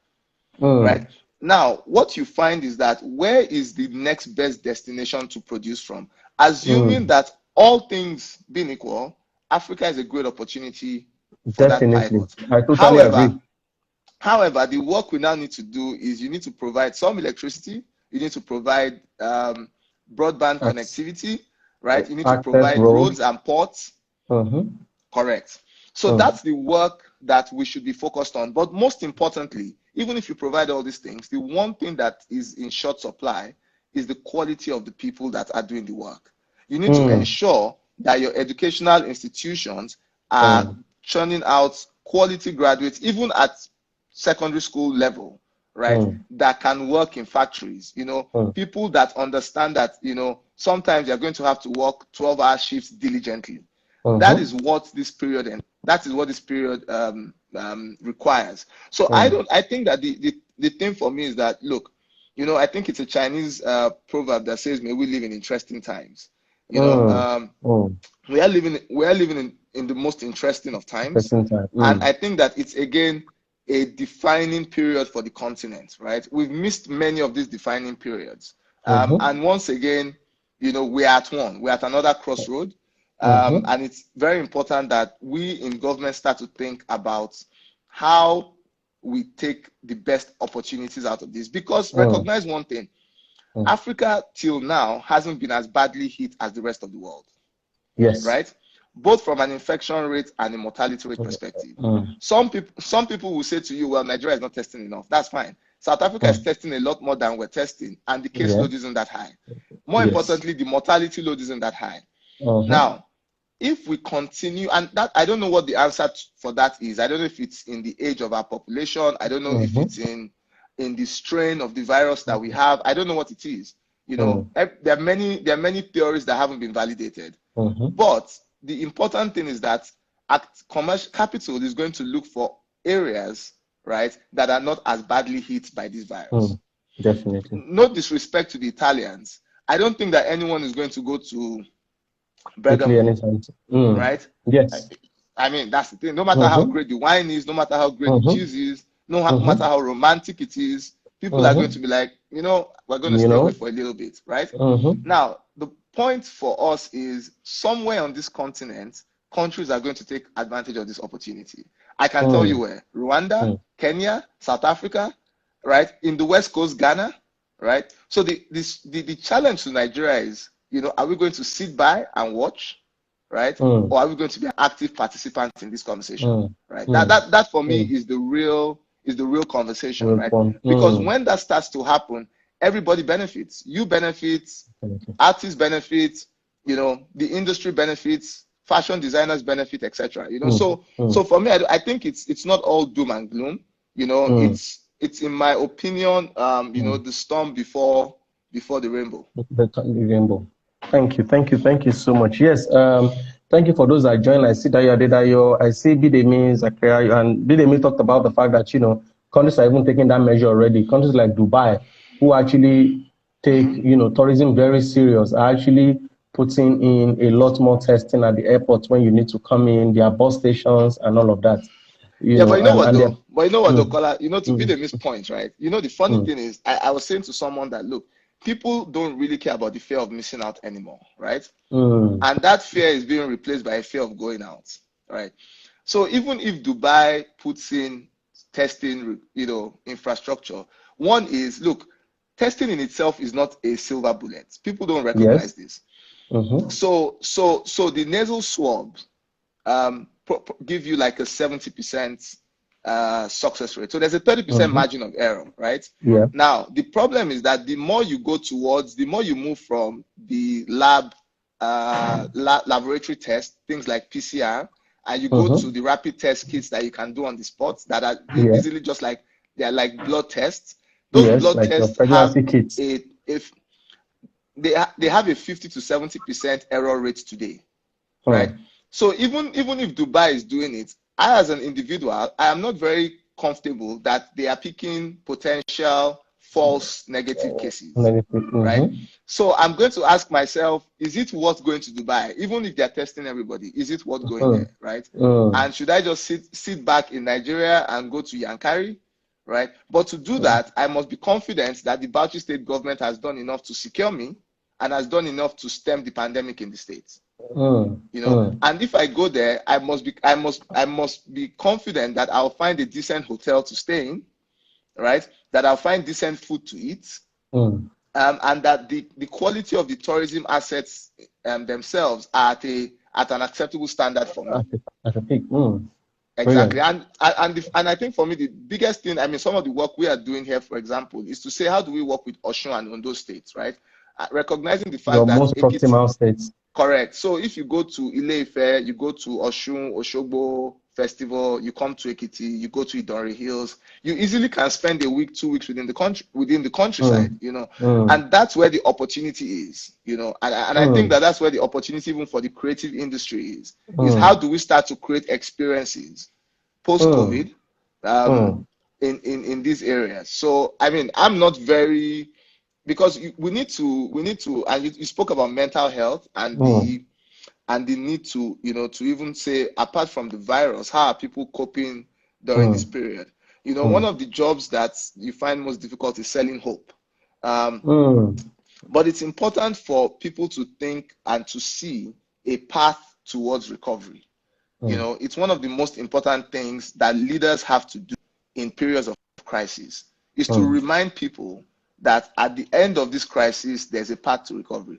right? Mm. Now, what you find is that where is the next best destination to produce from? Assuming Mm. that all things being equal, Africa is a great opportunity for that Definitely. pivot. I totally However, agree. the work we now need to do is you need to provide some electricity, you need to provide broadband Ac- connectivity, right? You need to Access provide roads roads. and ports. Mm-hmm. Correct. So Mm. that's the work that we should be focused on. But most importantly, even if you provide all these things, the one thing that is in short supply is the quality of the people that are doing the work. You need to Mm. ensure that your educational institutions are Mm. churning out quality graduates, even at secondary school level, right? Mm. That can work in factories, Mm. people that understand that, sometimes you're going to have to work 12-hour shifts diligently. That Mm-hmm. is what this period requires. So Mm. I think that the thing for me is that, look, I think it's a Chinese proverb that says, may we live in interesting times. you know Mm. um Mm. we are living in in the most interesting of times. Person time. And I think that it's again a defining period for the continent, right? We've missed many of these defining periods. And once again, you know, we're at another crossroad. And it's very important that we in government start to think about how we take the best opportunities out of this. Because recognize one thing, Africa till now hasn't been as badly hit as the rest of the world. Yes. Right? Both from an infection rate and a mortality rate perspective. Some people will say to you, well, Nigeria is not testing enough. That's fine. South Africa is testing a lot more than we're testing, and the case load isn't that high. More importantly, the mortality load isn't that high. Now, if we continue, and that I don't know what the answer for that is. I don't know if it's in the age of our population. I don't know if it's in the strain of the virus that we have. I don't know what it is. You know, there are many theories that haven't been validated. But the important thing is that commercial capital is going to look for areas, right, that are not as badly hit by this virus. Definitely. No disrespect to the Italians. I don't think that anyone is going to go to Bergamo, right? Yes. I mean, that's the thing. No matter how great the wine is, no matter how great the cheese is, no matter how romantic it is, people are going to be like, you know, we're going to stay away for a little bit, right? Now, the point for us is somewhere on this continent, countries are going to take advantage of this opportunity. I can tell you where: Rwanda, Kenya, South Africa, right? In the West Coast, Ghana, right? So the challenge to Nigeria is, you know, are we going to sit by and watch, right? Or are we going to be an active participant in this conversation, right? That for me is the real conversation, right? Because when that starts to happen, everybody benefits. You benefit, artists benefit, you know, the industry benefits, fashion designers benefit, etc. You know, so for me, I think it's not all doom and gloom. You know, it's in my opinion, you know, the storm before the rainbow. The rainbow. Thank you so much. Yes, thank you for those that joined. I see Dayo, I see Bidemi, Zakaria, and Bidemi talked about the fact that, you know, countries are even taking that measure already. Countries like Dubai, who actually take, you know, tourism very serious, are actually putting in a lot more testing at the airport when you need to come in, their bus stations and all of that. But you know what though, Kola, you know, to be the missed point, right? You know, the funny thing is, I was saying to someone that, look, people don't really care about the fear of missing out anymore, right? And that fear is being replaced by a fear of going out, right? So even if Dubai puts in testing, you know, infrastructure, one is, look, testing in itself is not a silver bullet. People don't recognize this. So the nasal swabs give you like a 70% success rate. So there's a 30% margin of error, right? Now, the problem is that the more you go towards, the more you move from the laboratory test, things like PCR, and you go to the rapid test kits that you can do on the spot that are easily just like, they're like blood tests. Those blood like tests have kits. They have a 50 to 70% error rate today, right? So even if Dubai is doing it, I as an individual, I am not very comfortable that they are picking potential false negative cases, right? So I'm going to ask myself, is it worth going to Dubai? Even if they're testing everybody, is it worth going there, right? And should I just sit back in Nigeria and go to Yankari, right? But to do that, I must be confident that the Bauchi state government has done enough to secure me and has done enough to stem the pandemic in the states. You know, and if I go there, I must be confident that I'll find a decent hotel to stay in, right? That I'll find decent food to eat, and that the quality of the tourism assets themselves are at an acceptable standard for me. At a peak. Exactly. And I think for me, the biggest thing, I mean, some of the work we are doing here, for example, is to say, how do we work with Osun and Ondo states, right? Recognizing the fact that most proximal states. Correct. So if you go to Ile-Ife, you go to Osun, Osogbo Festival, you come to Ekiti, you go to Idori Hills, you easily can spend a week, 2 weeks within the countryside, you know, and that's where the opportunity is, you know, and I think that's where the opportunity even for the creative industry is how do we start to create experiences post-COVID in these areas. So, I mean, I'm not very, because we need to, and you spoke about mental health and and the need to, to even say, apart from the virus, how are people coping during this period? One of the jobs that you find most difficult is selling hope. But it's important for people to think and to see a path towards recovery. It's one of the most important things that leaders have to do in periods of crisis, is to remind people that at the end of this crisis, there's a path to recovery,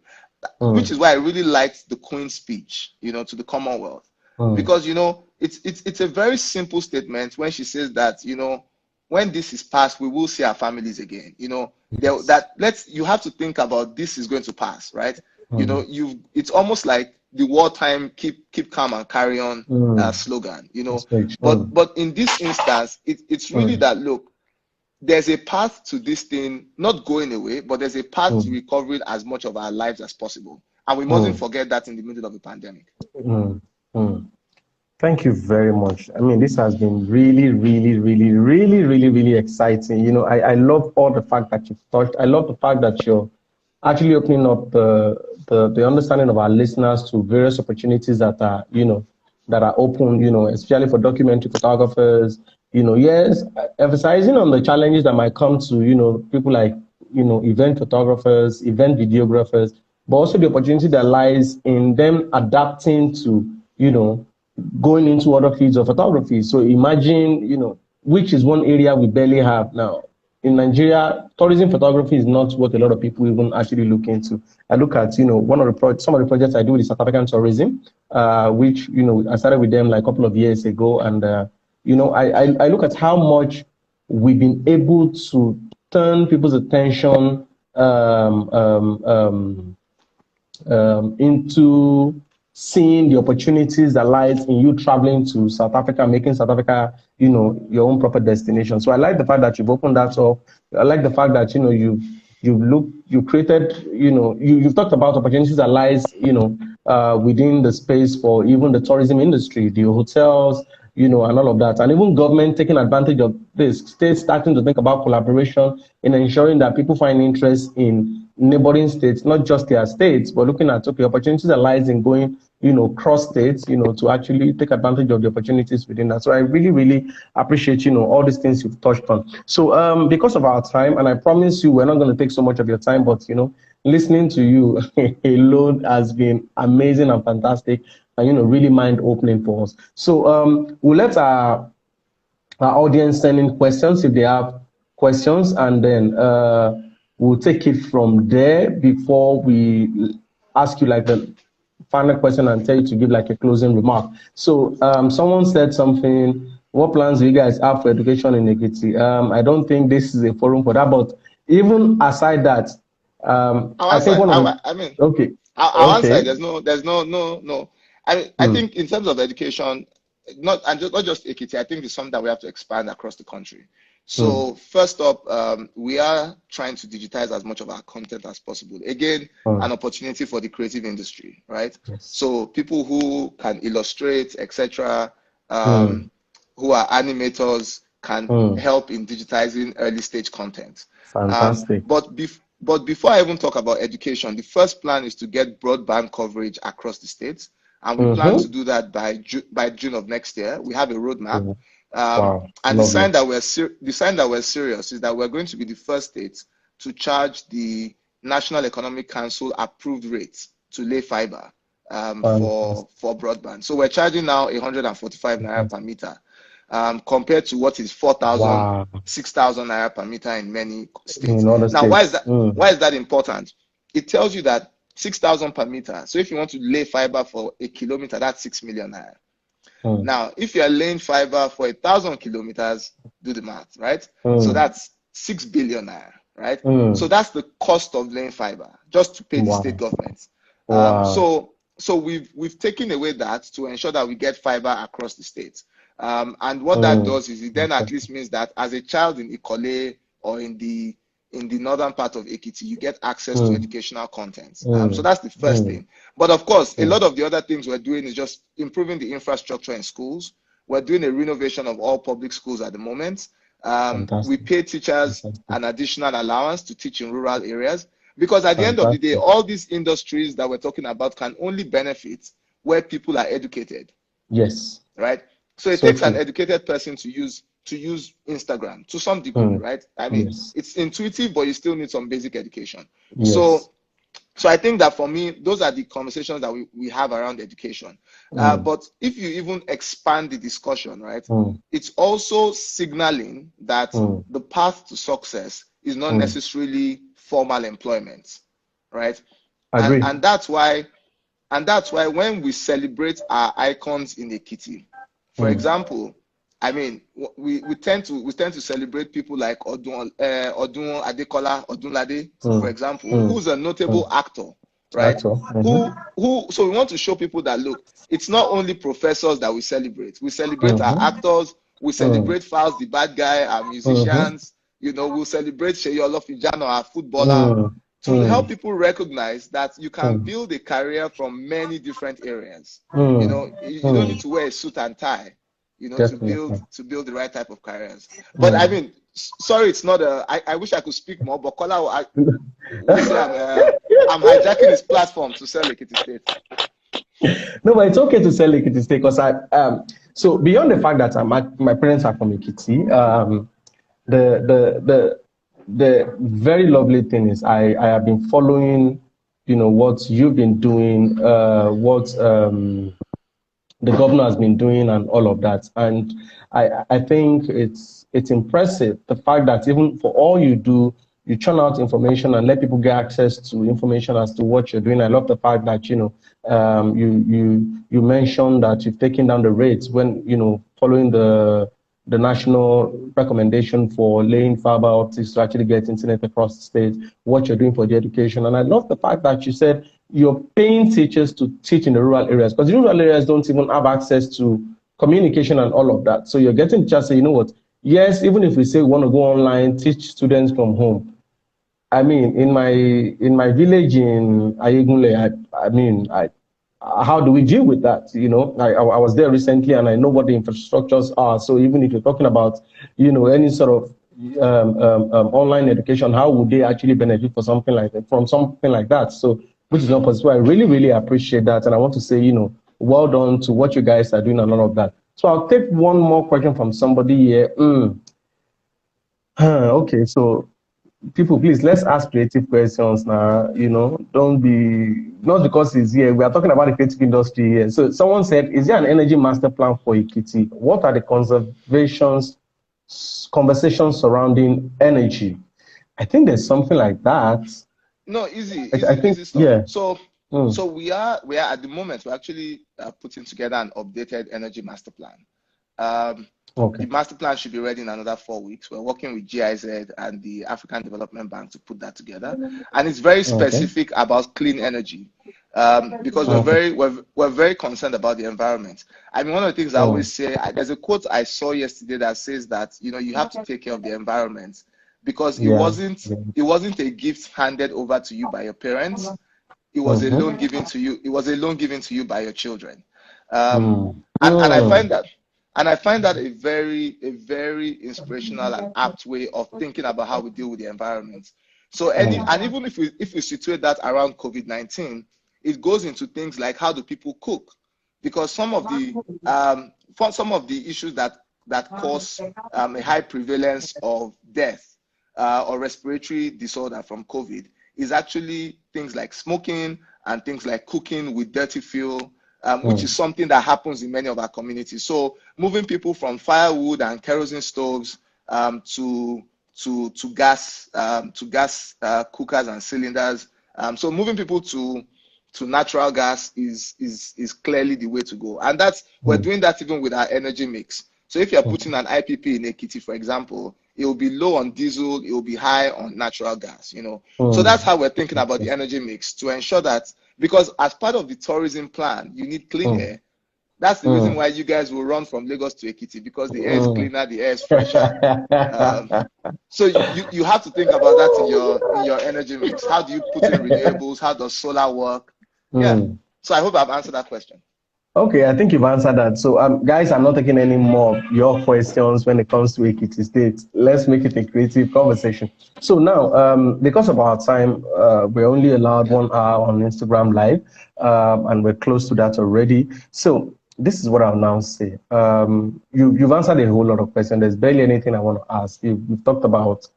which is why I really liked the Queen's speech, to the Commonwealth, because, it's a very simple statement when she says that, when this is past, we will see our families again. You have to think about, this is going to pass, right? It's almost like the wartime keep calm and carry on slogan, but in this instance, it's really that, look, there's a path to this thing not going away, but there's a path to recovering as much of our lives as possible, and we mustn't forget that in the middle of a pandemic. Thank you very much. I mean, this has been really, really, really, really, really, really exciting. I love all the fact that you've touched. I love the fact that you're actually opening up the understanding of our listeners to various opportunities that are, that are open, especially for documentary photographers, yes, emphasizing on the challenges that might come to, people like, event photographers, event videographers, but also the opportunity that lies in them adapting to, going into other fields of photography. So imagine, which is one area we barely have now. In Nigeria, tourism photography is not what a lot of people even actually look into. I look at, some of the projects I do with South African tourism, which, I started with them like a couple of years ago. And, I look at how much we've been able to turn people's attention into seeing the opportunities that lies in you traveling to South Africa, making South Africa, your own proper destination. So I like the fact that you've opened that up. I like the fact that, you've created, you've talked about opportunities that lies, within the space for even the tourism industry, the hotels, and all of that. And even government taking advantage of this, states starting to think about collaboration in ensuring that people find interest in neighboring states, not just their states, but looking at, opportunities that lies in going, cross states, to actually take advantage of the opportunities within that. So I really, really appreciate, all these things you've touched on. So because of our time, and I promise you, we're not going to take so much of your time, but, listening to you alone has been amazing and fantastic and, really mind-opening for us. So we'll let our audience send in questions if they have questions, and then we'll take it from there before we ask you like the final question and tell you to give like a closing remark. So someone said something, what plans do you guys have for education in Ekiti? I don't think this is a forum for that, but even aside that, I think okay. Our answer, there's no. I think in terms of education, not just Ekiti, I think it's something that we have to expand across the country. So first up, we are trying to digitize as much of our content as possible. Again, an opportunity for the creative industry, right? Yes. So people who can illustrate, etc., who are animators can help in digitizing early stage content. Fantastic. But before I even talk about education, the first plan is to get broadband coverage across the states, and we plan to do that by June of next year. We have a roadmap. Wow. And the sign that we're serious is that we're going to be the first state to charge the National Economic Council approved rates to lay fiber for broadband. So we're charging now 145 naira per meter, compared to what is 4,000, 6,000 naira per meter in many states. Now, why is that? Why is that important? It tells you that 6,000 per meter. So if you want to lay fiber for a kilometer, that's 6 million naira. Now, if you're laying fiber for 1,000 kilometers, do the math, right? So that's 6 billion naira, right? So that's the cost of laying fiber just to pay the state governments. So we've taken away that to ensure that we get fiber across the states. And what that does is it then at least means that as a child in Ikole or in the northern part of Ekiti, you get access to educational content. So that's the first thing. But of course, a lot of the other things we're doing is just improving the infrastructure in schools. We're doing a renovation of all public schools at the moment. We pay teachers an additional allowance to teach in rural areas, because at the end of the day, all these industries that we're talking about can only benefit where people are educated. Yes. Right? So it So takes an true. educated person to use Instagram to some degree, right? I mean, Yes. it's intuitive, but you still need some basic education. Yes. So I think that for me, those are the conversations that we have around education. But if you even expand the discussion, right, it's also signaling that the path to success is not necessarily formal employment, right? Agree. And that's why when we celebrate our icons in Ekiti, for example, I mean, we tend to celebrate people like Odun Adekola Odunlade, for example, who's a notable actor, right? Actor. So we want to show people that, look, it's not only professors that we celebrate. We celebrate our actors. We celebrate Fowles, the bad guy, our musicians. We'll celebrate Seyi Olofijano, our footballer, to help people recognize that you can build a career from many different areas. You don't need to wear a suit and tie, to build the right type of careers. But I mean, sorry, it's not I wish I could speak more, but Kola will say I'm hijacking his platform to sell Ekiti State. No, but it's okay to sell Ekiti State because so beyond the fact that my parents are from Ekiti, the very lovely thing is I have been following, what you've been doing, what the governor has been doing and all of that. And I think it's impressive, the fact that even for all you do, you churn out information and let people get access to information as to what you're doing. I love the fact that, you mentioned that you've taken down the rates when, following the national recommendation for laying fiber optics to actually get internet across the state, what you're doing for the education. And I love the fact that you said you're paying teachers to teach in the rural areas, because the rural areas don't even have access to communication and all of that. So you're getting just say, you know what, yes, even if we say we want to go online, teach students from home. I mean, in my village in Ayegunle, how do we deal with that? I was there recently and I know what the infrastructures are. So even if you're talking about, any sort of online education, how would they actually benefit from something like that? So, which is not possible. I really, really appreciate that. And I want to say, well done to what you guys are doing and all of that. So I'll take one more question from somebody here. Okay, so people, please, let's ask creative questions now. Don't be, not because it's here. We are talking about the creative industry here. So someone said, is there an energy master plan for Ekiti? What are the conversations surrounding energy? I think there's something like that. No, easy stuff. Yeah. So we are at the moment, we're actually putting together an updated energy master plan. The master plan should be ready in another 4 weeks. We're working with GIZ and the African Development Bank to put that together, and it's very specific about clean energy, because we're very concerned about the environment. I mean, one of the things I always say, there's a quote I saw yesterday that says that you have to take care of the environment, because it wasn't a gift handed over to you by your parents. It was a loan given to you. It was a loan given to you by your children, and I find that a very inspirational and apt way of thinking about how we deal with the environment. So and even if we situate that around COVID-19, it goes into things like, how do people cook? Because some of the issues that cause a high prevalence of death or respiratory disorder from COVID is actually things like smoking and things like cooking with dirty fuel, which is something that happens in many of our communities. So moving people from firewood and kerosene stoves to gas cookers and cylinders. So moving people to natural gas is clearly the way to go. And we're doing that even with our energy mix. So if you're putting an IPP in Ekiti, for example, it will be low on diesel, it will be high on natural gas, So that's how we're thinking about the energy mix, to ensure that, because as part of the tourism plan, you need clean air. That's the reason why you guys will run from Lagos to Ekiti, because the air is cleaner, the air is fresher. So you have to think about that in your energy mix. How do you put in renewables? How does solar work? Yeah. So I hope I've answered that question. Okay, I think you've answered that. So, guys, I'm not taking any more of your questions when it comes to Ekiti State. Let's make it a creative conversation. So now, because of our time, we're only allowed Yeah. 1 hour on Instagram Live, and we're close to that already. So this is what I'll now say. You've answered a whole lot of questions. There's barely anything I want to ask. You've talked about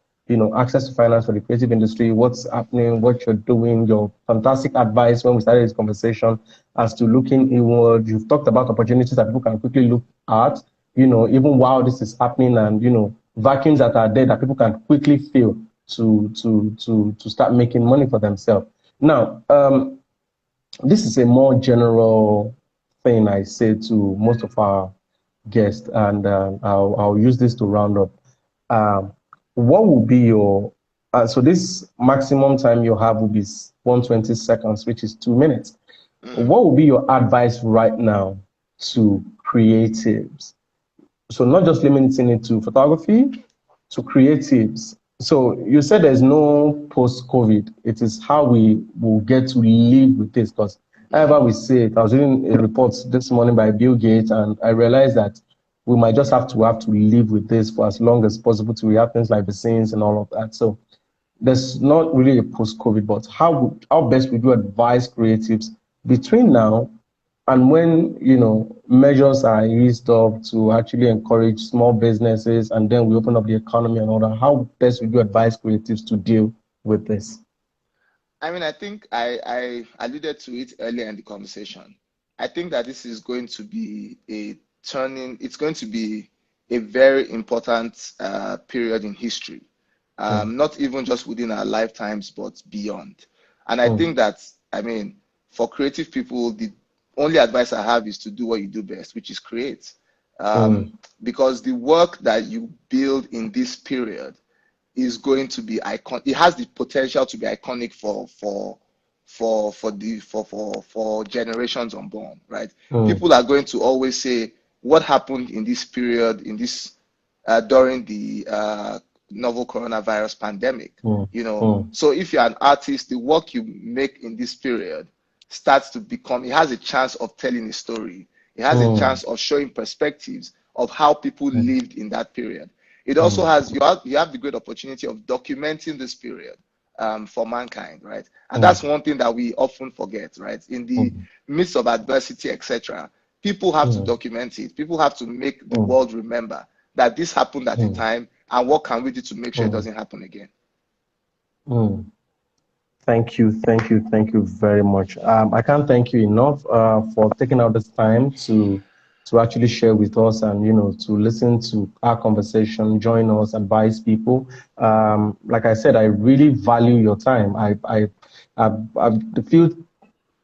access to finance for the creative industry, what's happening, what you're doing, your fantastic advice when we started this conversation as to looking inward. You've talked about opportunities that people can quickly look at, even while this is happening, and vacuums that are there that people can quickly fill to start making money for themselves. Now, this is a more general thing I say to most of our guests, and I'll use this to round up. Um, what will be your so this maximum time you have will be 120 seconds, which is 2 minutes. Mm. What would be your advice right now to creatives? So not just limiting it to photography, to creatives. So you said there's no post-COVID. It is how we will get to live with this. Because however we say it, I was reading a report this morning by Bill Gates, and I realized that we might just have to live with this for as long as possible to react things like vaccines and all of that. So there's not really a post-COVID, but how best would you advise creatives between now and when measures are eased up to actually encourage small businesses, and then we open up the economy and all that? How best would you advise creatives to deal with this? I mean, I think I alluded to it earlier in the conversation. I think that this is going to be it's going to be a very important period in history, Mm, not even just within our lifetimes, but beyond. And I mm, think that, I mean, for creative people, the only advice I have is to do what you do best, which is create. mm, Because the work that you build in this period is going to be icon. It has the potential to be iconic for generations unborn, right? mm, People are going to always say what happened in this period, in this during the novel coronavirus pandemic. mm, You know, mm, so if you're an artist, the work you make in this period starts to become. It has a chance of telling a story. It has a mm, chance of showing perspectives of how people mm, lived in that period. It also mm, has you have the great opportunity of documenting this period for mankind, right? And mm, that's one thing that we often forget, right? In the mm, midst of adversity, etc., people have to mm, document it. People have to make the mm, world remember that this happened at a mm, time, and what can we do to make sure it mm, doesn't happen again. mm. Thank you, thank you, thank you very much. I can't thank you enough for taking out this time to actually share with us, and to listen to our conversation, join us, advise people. Like I said, I really value your time. I've the few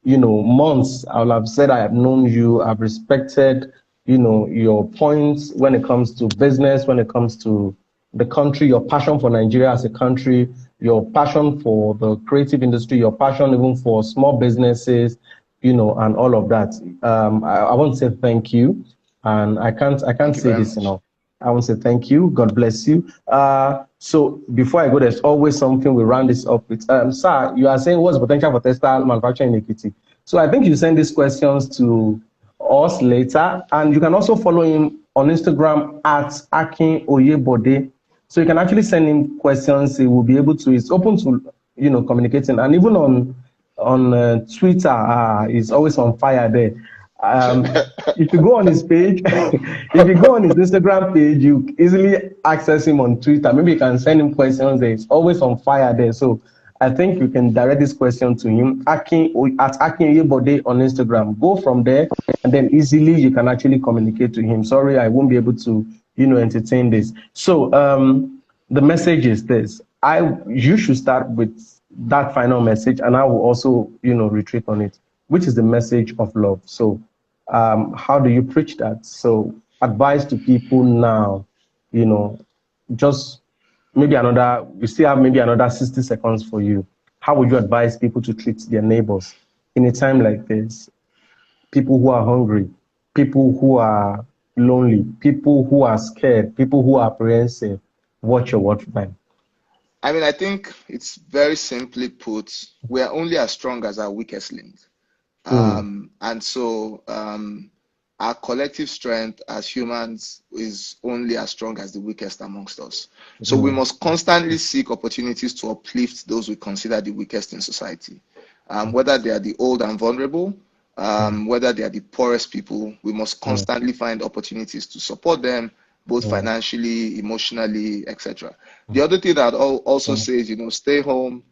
months I will have said I have known you. I've respected your points when it comes to business, when it comes to the country, your passion for Nigeria as a country, your passion for the creative industry, your passion even for small businesses, and all of that. I want to say thank you, and I can't Thank you say very this much. enough. I want to say thank you. God bless you. So before I go, there's always something we round this up with. Sir, you are saying what's the potential for textile manufacturing in Ekiti? So I think you send these questions to us later, and you can also follow him on Instagram at Akin Oyebode. So you can actually send him questions. He will be able to. It's open to communicating, and even on Twitter, he's always on fire there. If you go on his page, if you go on his Instagram page, you easily access him on Twitter. Maybe you can send him questions there. He's always on fire there. So I think you can direct this question to him, at Akin Oyebode on Instagram. Go from there, and then easily you can actually communicate to him. Sorry, I won't be able to, entertain this. So the message is this. You should start with that final message, and I will also, retreat on it, which is the message of love. So how do you preach that? So advice to people now, you know, just we still have maybe another 60 seconds for you. How would you advise people to treat their neighbors in a time like this? People who are hungry, people who are lonely, people who are scared, people who are apprehensive. Watch your word time. I mean, I think it's very simply put, we are only as strong as our weakest link. And so our collective strength as humans is only as strong as the weakest amongst us. So we must constantly seek opportunities to uplift those we consider the weakest in society, whether they are the old and vulnerable, whether they are the poorest people. We must constantly find opportunities to support them, both financially, emotionally, etc. The other thing that I'll also say is, stay home,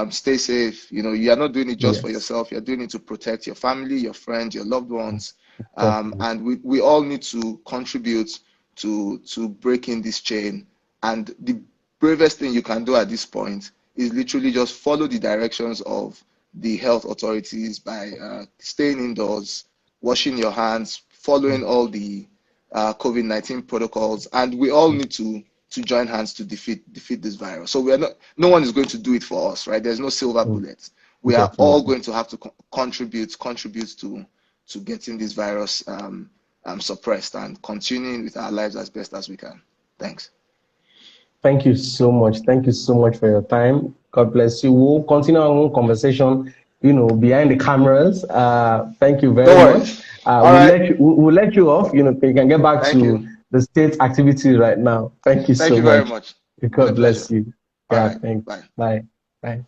stay safe. You are not doing it just for yourself. You're doing it to protect your family, your friends, your loved ones. And we all need to contribute to breaking this chain. And the bravest thing you can do at this point is literally just follow the directions of the health authorities by staying indoors, washing your hands, following all the COVID-19 protocols, and we all need to join hands to defeat this virus. So no one is going to do it for us, right? There's no silver bullet. We are all going to have to contribute to getting this virus suppressed and continuing with our lives as best as we can. Thanks. Thank you so much. Thank you so much for your time. God bless you. We'll continue our own conversation, behind the cameras. Thank you very much. We'll let you off, so you can get back to the state activity right now. Thank you so much. Thank you very much. God bless you. All Yeah, right. thanks. Bye. Bye. Bye.